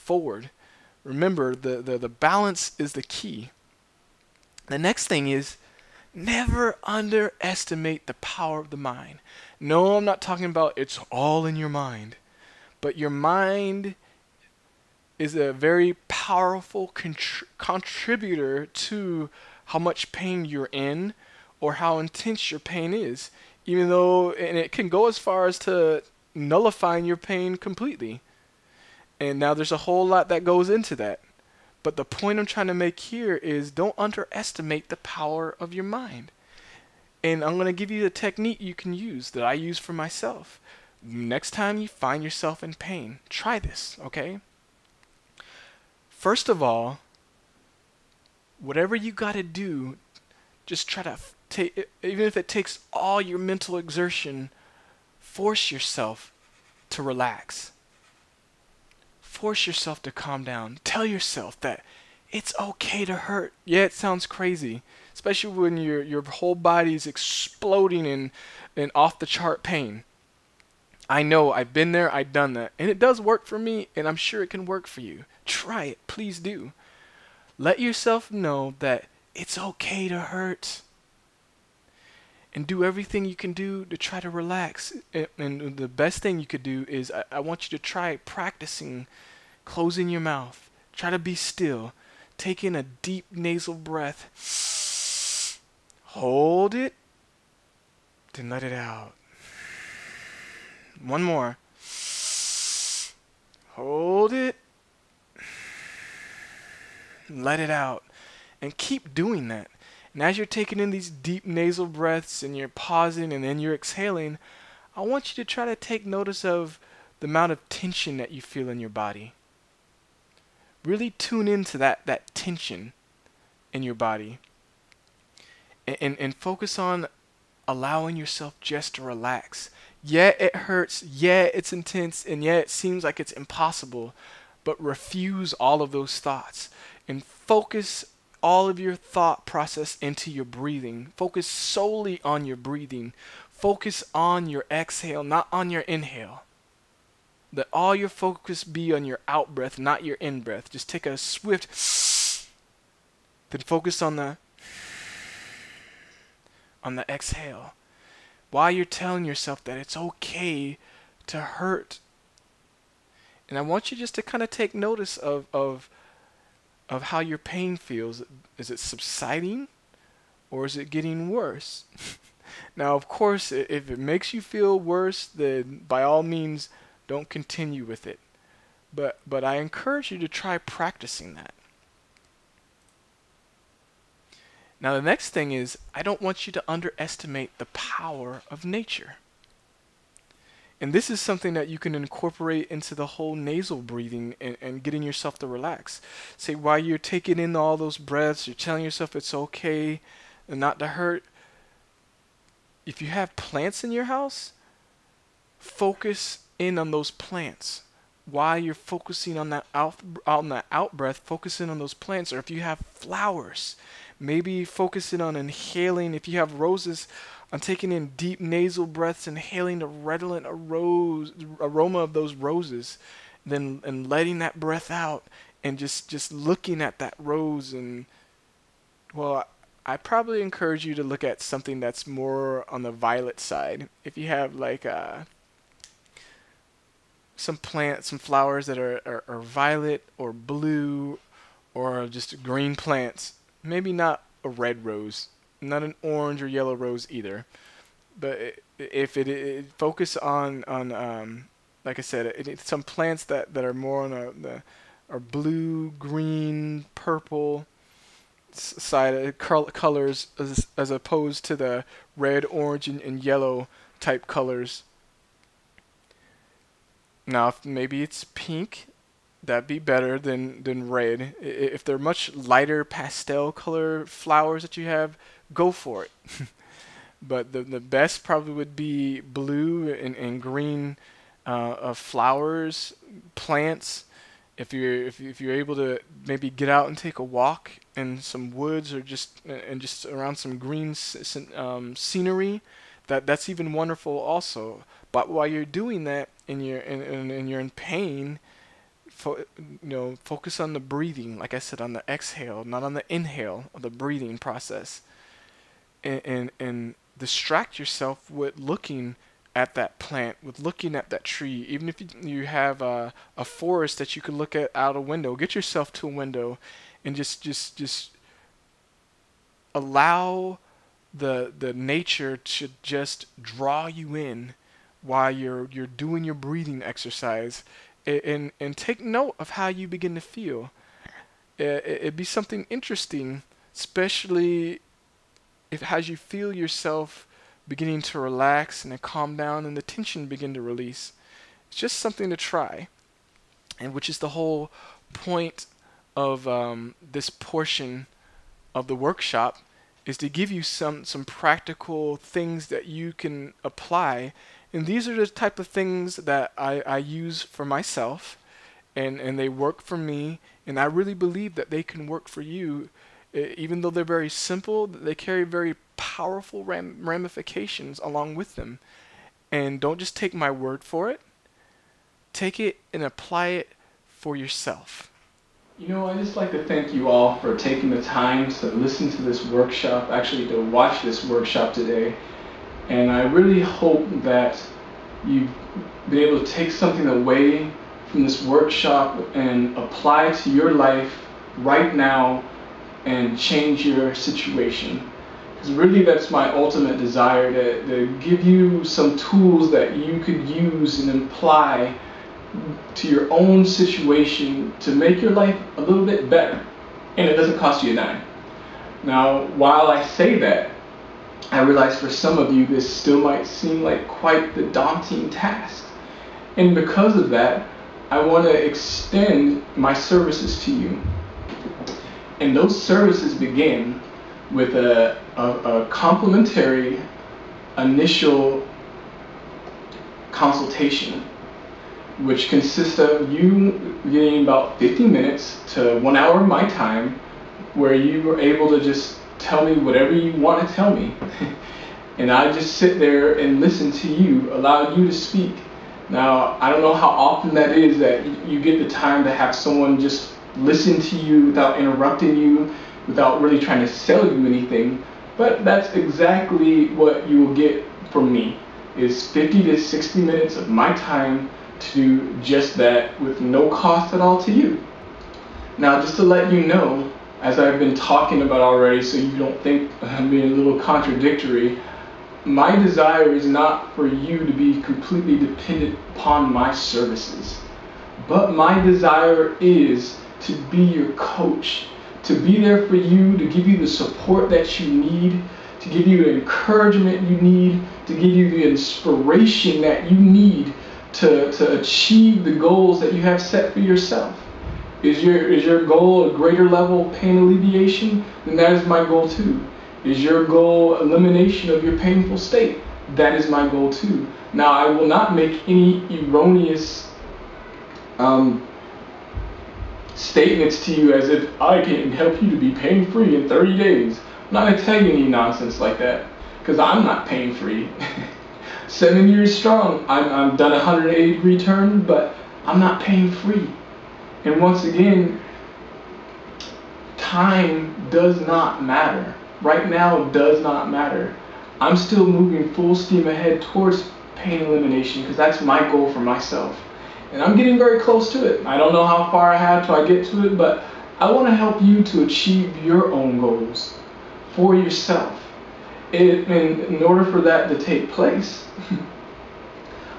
forward. Remember, the balance is the key. The next thing is never underestimate the power of the mind. No, I'm not talking about it's all in your mind, but your mind is a very powerful contributor to how much pain you're in or how intense your pain is. Even though, and it can go as far as to nullifying your pain completely. And now there's a whole lot that goes into that. But the point I'm trying to make here is don't underestimate the power of your mind. And I'm going to give you a technique you can use that I use for myself. Next time you find yourself in pain, try this, okay? First of all, whatever you got to do, just try to take, even if it takes all your mental exertion, force yourself to relax. Force yourself to calm down. Tell yourself that it's okay to hurt. Yeah, it sounds crazy, especially when your whole body is exploding in off the chart pain. I know, I've been there, I've done that, and it does work for me, and I'm sure it can work for you. Try it, please do. Let yourself know that it's okay to hurt. And do everything you can do to try to relax. And the best thing you could do is I want you to try practicing closing your mouth. Try to be still. Take in a deep nasal breath. Hold it. Then let it out. One more. Hold it. Let it out. And keep doing that. And as you're taking in these deep nasal breaths and you're pausing and then you're exhaling, I want you to try to take notice of the amount of tension that you feel in your body. Really tune into that tension in your body. And focus on allowing yourself just to relax. Yeah, it hurts. Yeah, it's intense. And yeah, it seems like it's impossible. But refuse all of those thoughts and focus all of your thought process into your breathing. Focus solely on your breathing. Focus on your exhale, not on your inhale. Let all your focus be on your out breath, not your in breath. Just take a swift, then focus on the exhale. While you're telling yourself that it's okay to hurt. And I want you just to kind of take notice of how your pain feels. Is it subsiding or is it getting worse? Now, of course, if it makes you feel worse, then by all means, don't continue with it. But I encourage you to try practicing that. Now, the next thing is, I don't want you to underestimate the power of nature. And this is something that you can incorporate into the whole nasal breathing and getting yourself to relax. Say, while you're taking in all those breaths, you're telling yourself it's okay and not to hurt. If you have plants in your house, focus in on those plants. While you're focusing on that out breath, focusing on those plants. Or if you have flowers, maybe focusing on inhaling. If you have roses, on taking in deep nasal breaths, inhaling the redolent aroma of those roses, and letting that breath out, and just looking at that rose. And well, I probably encourage you to look at something that's more on the violet side. If you have like some flowers that are violet or blue, or just green plants, maybe not a red rose. Not an orange or yellow rose either, but if it focus on like I said, some plants that are more on are blue, green, purple side of colors as opposed to the red, orange, and yellow type colors. Now, if maybe it's pink, that'd be better than red. If they're much lighter pastel color flowers that you have, go for it. But the best probably would be blue and green flowers, plants. If you're able to maybe get out and take a walk in some woods or just around some green scenery, that's even wonderful also. But while you're doing that and you're in pain, focus on the breathing, like I said, on the exhale, not on the inhale of the breathing process, and distract yourself with looking at that plant, with looking at that tree. Even if you have a forest that you can look at out a window, get yourself to a window and just allow the nature to just draw you in while you're doing your breathing exercise, and take note of how you begin to feel. It'd be something interesting, especially if as you feel yourself beginning to relax and to calm down and the tension begin to release. It's just something to try, and which is the whole point of this portion of the workshop, is to give you some practical things that you can apply. And these are the type of things that I use for myself, and they work for me, and I really believe that they can work for you. Even though they're very simple, they carry very powerful ramifications along with them. And don't just take my word for it. Take it and apply it for yourself. I just like to thank you all for taking the time to listen to this workshop, actually to watch this workshop today. And I really hope that you've been able to take something away from this workshop and apply it to your life right now and change your situation. Because really that's my ultimate desire, to give you some tools that you could use and apply to your own situation to make your life a little bit better. And it doesn't cost you a dime. Now, while I say that, I realize for some of you this still might seem like quite the daunting task. And because of that, I want to extend my services to you. And those services begin with a complimentary initial consultation, which consists of you getting about 50 minutes to 1 hour of my time, where you are able to just tell me whatever you want to tell me. And I just sit there and listen to you, allow you to speak. Now, I don't know how often that is that you get the time to have someone just listen to you without interrupting you, without really trying to sell you anything. But that's exactly what you will get from me, is 50 to 60 minutes of my time to do just that with no cost at all to you. Now, just to let you know, as I've been talking about already, so you don't think I'm being a little contradictory, my desire is not for you to be completely dependent upon my services, but my desire is to be your coach, to be there for you, to give you the support that you need, to give you the encouragement you need, to give you the inspiration that you need to achieve the goals that you have set for yourself. Is your goal a greater level of pain alleviation? Then that is my goal too. Is your goal elimination of your painful state? That is my goal too. Now, I will not make any erroneous statements to you as if I can help you to be pain-free in 30 days. I'm not going to tell you any nonsense like that, because I'm not pain-free. 7 years strong, I'm done a 180-degree turn, but I'm not pain-free. And once again, time does not matter. Right now does not matter. I'm still moving full steam ahead towards pain elimination, because that's my goal for myself. And I'm getting very close to it. I don't know how far I have till I get to it, but I want to help you to achieve your own goals for yourself. In order for that to take place,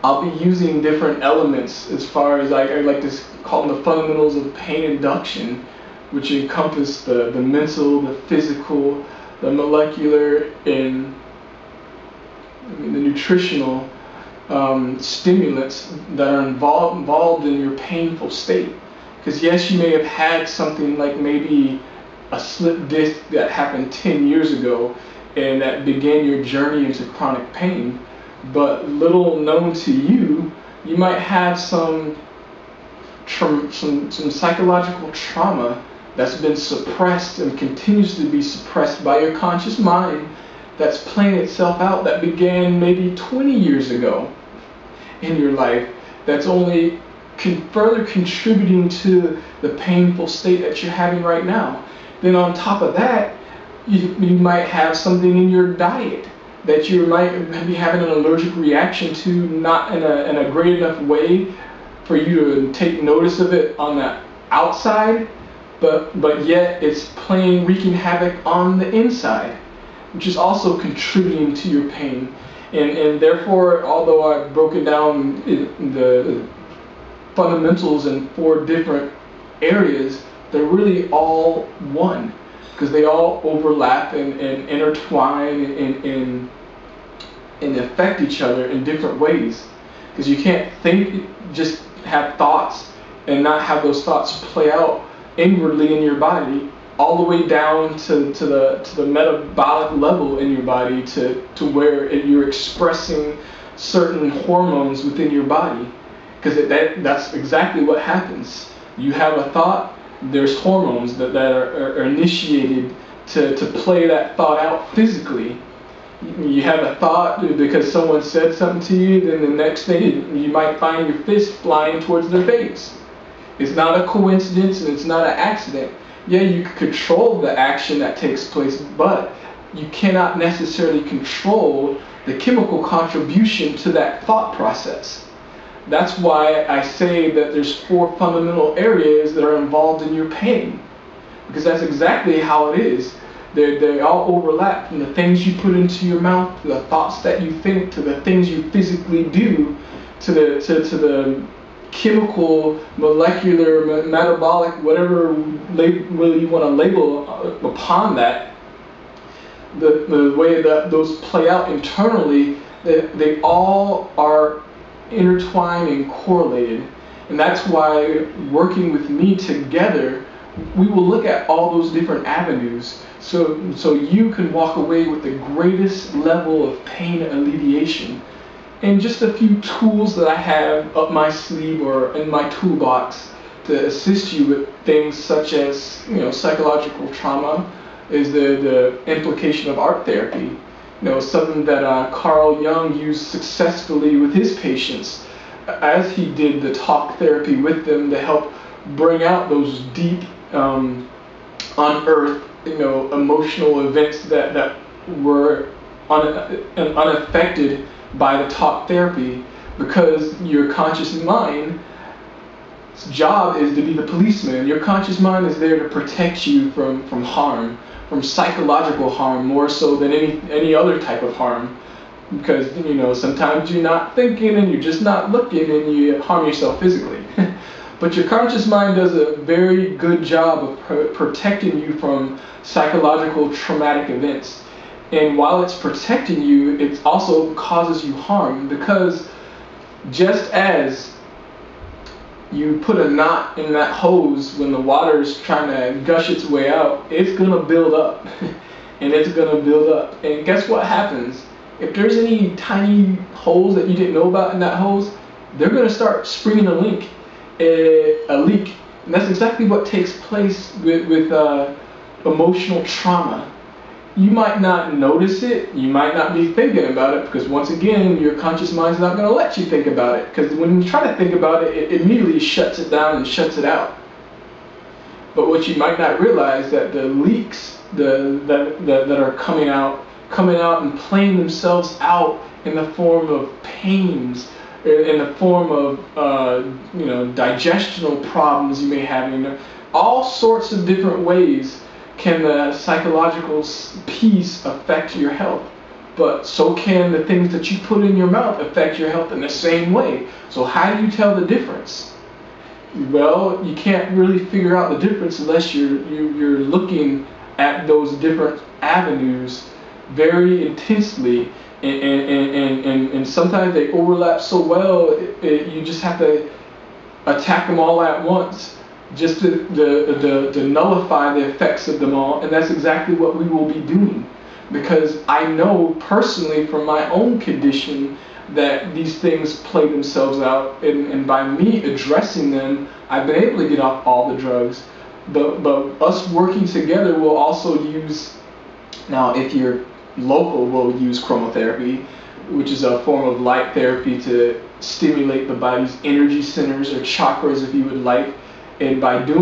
I'll be using different elements, as far as I like to call them the fundamentals of pain induction, which encompass the mental, the physical, the molecular, and the nutritional stimulants that are involved in your painful state. Because yes, you may have had something like maybe a slip disc that happened 10 years ago and that began your journey into chronic pain, but little known to you, you might have some psychological trauma that's been suppressed and continues to be suppressed by your conscious mind, that's playing itself out, that began maybe 20 years ago in your life, that's only further contributing to the painful state that you're having right now. Then on top of that, you might have something in your diet that you might be having an allergic reaction to, not in a great enough way for you to take notice of it on the outside, but yet it's wreaking havoc on the inside, which is also contributing to your pain. And therefore, although I've broken down the fundamentals in 4 different areas, they're really all one, because they all overlap and intertwine and affect each other in different ways. Because you can't just have thoughts and not have those thoughts play out inwardly in your body, all the way down to the metabolic level in your body, to where you're expressing certain hormones within your body. Because that's exactly what happens. You have a thought, there's hormones that are initiated to play that thought out physically. You have a thought because someone said something to you, then the next thing you might find your fist flying towards their face. It's not a coincidence and it's not an accident. Yeah, you can control the action that takes place, but you cannot necessarily control the chemical contribution to that thought process. That's why I say that there's 4 fundamental areas that are involved in your pain, because that's exactly how it is. They all overlap, from the things you put into your mouth, to the thoughts that you think, to the things you physically do, to the chemical, molecular, metabolic, whatever label you want to label upon that. The way that those play out internally, they all are intertwined and correlated. And that's why working with me together, we will look at all those different avenues, so you can walk away with the greatest level of pain alleviation. And just a few tools that I have up my sleeve or in my toolbox to assist you with things such as, psychological trauma, is the implication of art therapy. Something that Carl Jung used successfully with his patients, as he did the talk therapy with them to help bring out those deep, unearthed, emotional events that were unaffected by the talk therapy, because your conscious mind's job is to be the policeman. Your conscious mind is there to protect you from harm, from psychological harm, more so than any other type of harm. Because sometimes you're not thinking and you're just not looking and you harm yourself physically. But your conscious mind does a very good job of protecting you from psychological traumatic events. And while it's protecting you, it also causes you harm, because just as you put a knot in that hose when the water is trying to gush its way out, it's going to build up. And it's going to build up. And guess what happens? If there's any tiny holes that you didn't know about in that hose, they're going to start springing a leak. And that's exactly what takes place with emotional trauma. You might not notice it, you might not be thinking about it, because once again, your conscious mind's not going to let you think about it, because when you try to think about it, it immediately shuts it down and shuts it out. But what you might not realize, that the leaks that are coming out and playing themselves out in the form of pains, in the form of digestional problems you may have, all sorts of different ways can the psychological piece affect your health. But so can the things that you put in your mouth affect your health in the same way. So how do you tell the difference? Well, you can't really figure out the difference unless you're looking at those different avenues very intensely, and sometimes they overlap so well, you just have to attack them all at once, just to nullify the effects of them all. And that's exactly what we will be doing, because I know personally from my own condition that these things play themselves out, and by me addressing them, I've been able to get off all the drugs. But us working together will also use, now if you're local, we'll use chromotherapy, which is a form of light therapy to stimulate the body's energy centers or chakras, if you would like. And by doing